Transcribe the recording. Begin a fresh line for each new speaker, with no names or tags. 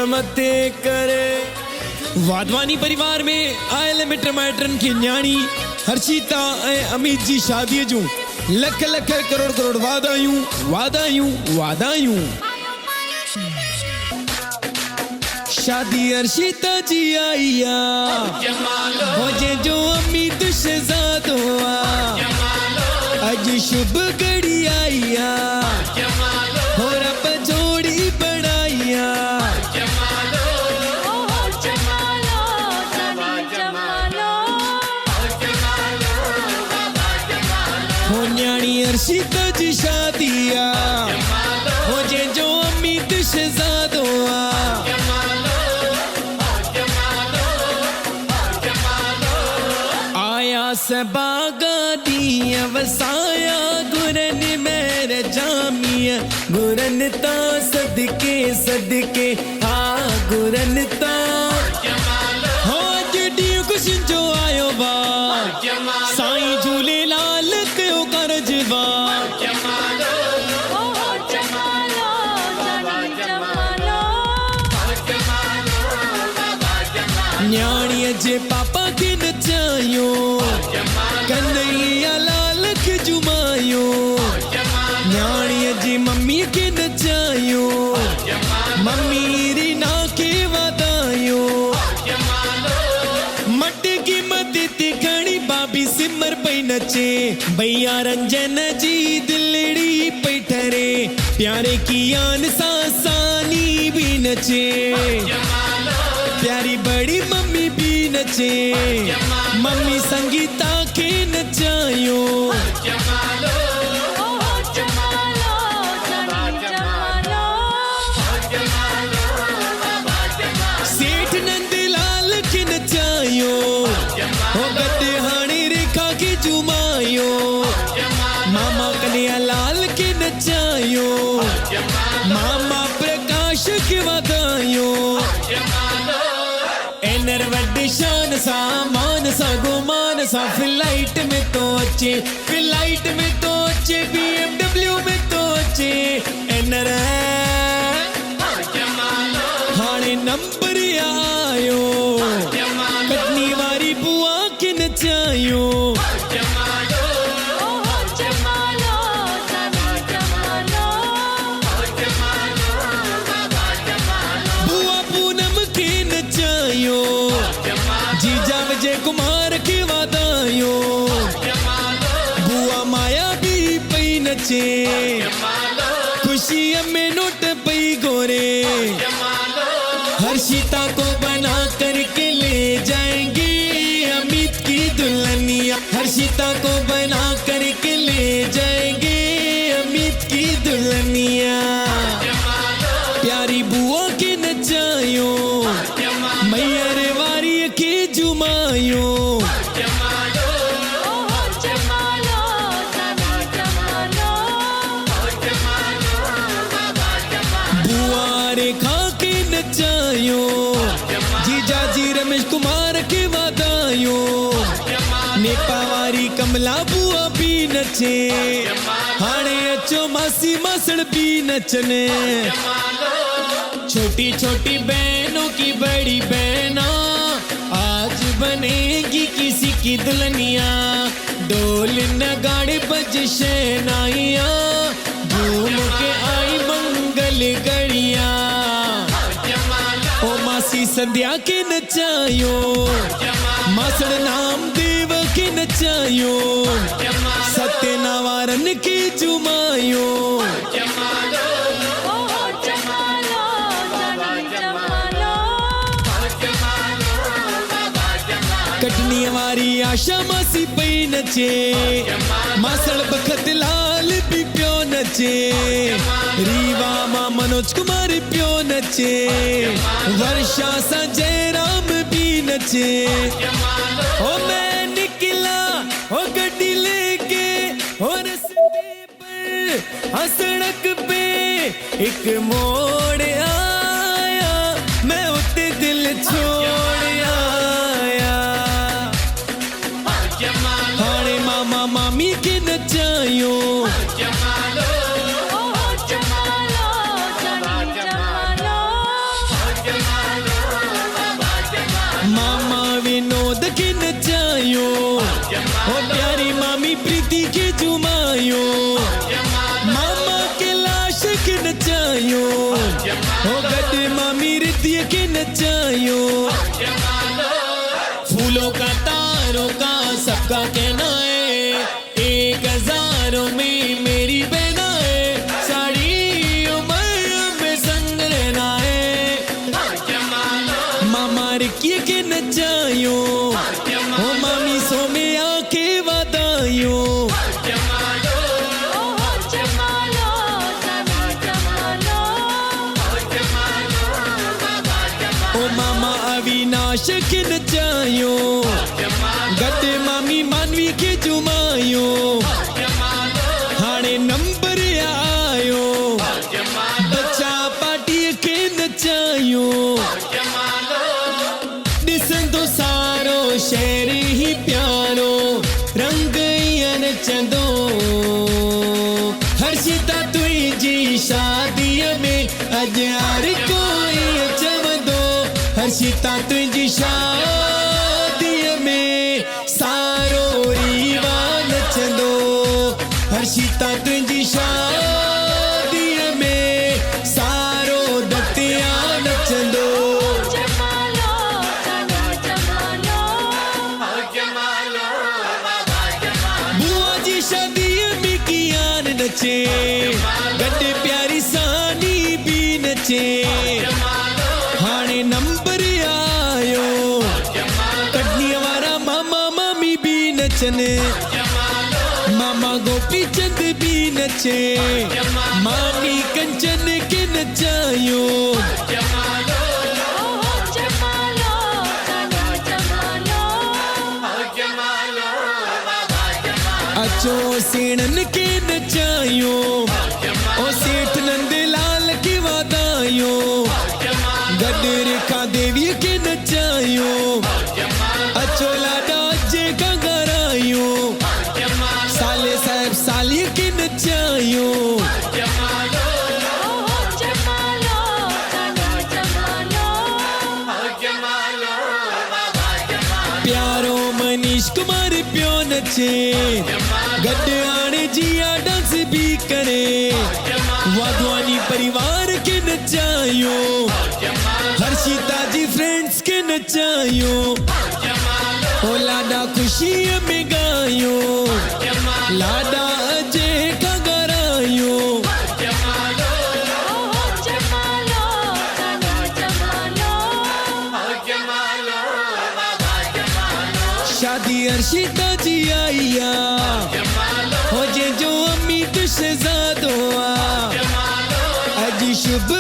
मते करे वाधवानी परिवार में आयल मिट माइटन की न्याणी हर्षिता ए अमित जी शादी जूं लख लख करोड़ करोड़ वादायूं वादायूं वादायूं। शादी हर्षिता जी आईया हो जे जो अमित शहजादो आज शुभ घड़ी आईया हो रब जोड़ी बनाईया। हो न्याणी हर्षिता जी शादिया हो जे जो अमित शहजादो आया सबागा दिया वसाया गुरन मेरे जामिया गुरन ता सदके सदके हाँ गुरन ता हो जडियो कुछ जो आयो बा साईं झूले लाल क्यों करजवा न्याणी जे पापा के नचायो कन्हैया लाल के जुमायो न्याणी जी मम्मी के नचायो मम्मी रीना के वादायो मट की मदद खड़ी बाबी सिमर पे नचे भैया रंजन जी दिलड़ी पे ठरे प्यारे की आन सासानी भी नचे प्यारी बड़ी मम्मी भी नचे मम्मी संगीता के नचायो सेठ नंदलाल के नचायो हो गद्दे हाणी रेखा के जुमायो मामा कन्हैया लाल के नचायो मामा प्रकाश के वादायो एनर वड्डी शान सा मान सा गुमान सा फ्लाइट में तो अच्छे फ्लाइट में तो अच्छे BMW में तो अच्छे एनर हाणे नंबर आयो कटनी वारी बुआ के नचायो जीजा विजय कुमार के वादायो बुआ माया भी पई नचे खुशी में नोट पई गोरे हर्षिता को बना करके ले जाएंगे अमित की दुल्हनिया हर्षिता को बना करके ले जाएंगे अमित की दुल्हनिया प्यारी बुआ के नचायो मैयर वारी के जुमायो बुआ रेखा के नचायो जीजा जी रमेश कुमार के वादायो नेपावारी कमला बुआ भी नचे हाणे अचो मासी मासड़ भी नचने छोटी छोटी बहनों की बड़ी बहना आज बनेगी किसी की दुल्हनिया डोल नगाड़े बज शहनाइया झूम के आई मंगल गड़िया ओ मासी संध्या के नचायो मासड़ नाम देव के नचायो सत्यनारायण के जुमायो कटनी वारी आशा मासी पई नचे मासड़ बखत लाल भी प्यो नचे रीवा मां मनोज कुमार प्यो नचे वर्षा सा जयराम भी नचे ओ मैं निकला ओ गड्डी लेके और रस्ते पर सड़क पे एक मोड़ आया मैं उते दिल छोड़ आया हाणे मामा मामी के नचायो मामा विनोद के नचायो ओ प्यारी मामी प्रीति के जुमायो मामा के लाश के नचायो ओ गड्ढे मामी रितिया के नचायो फूलों का तारों का सबका कहना है 1000 में मेरी बहना है साड़ी उम्र में संग रहना है मामा रिकिया के नचायो ओ मामी सो में आके वादायो ओ मामा अविनाश के नचायो गड्ढे मामी मानवी के जुमायो हाणे नंबर आयो बच्चा पार्टी के नचायो ॾिसंदो सारो शहर ही प्यारो रंग नचंदो हर्षिता तुंहिंजी शादीअ में अॼु हर कोई चवंदो हर्षिता तुंहिंजी शादीअ में सारो रीवा नचंदो हर्षिता तुंहिंजी शादीअ में सारो दतिया नचंदो बुआ जी शादीअ में कियान नचे गड्ढे प्यारी सानी भी नचे हाणे नंबर आयो कटनीअ वारा मामा मामी भी नचने मामा गोपी चंद भी नचे मामी कंचन के नचायो अचो सेणन के नचायो ओ सेठ नंदलाल के वादायो गॾु रेखा देवी के नचायो अचो लाडा जे का गारायो साले साहब साली के नचायो प्यारो मनीष कुमार पियो नचे गड्ढे आने जिया डांस भी करे वाधवानी परिवार के नचायो हर्षिता जी फ्रेंड्स के नचायो ओ लाडा खुशी में गायो लाडा अजय का गारायो शादी हर्षिता जी आईया हो जे जो अमित शहजादो अज शुभ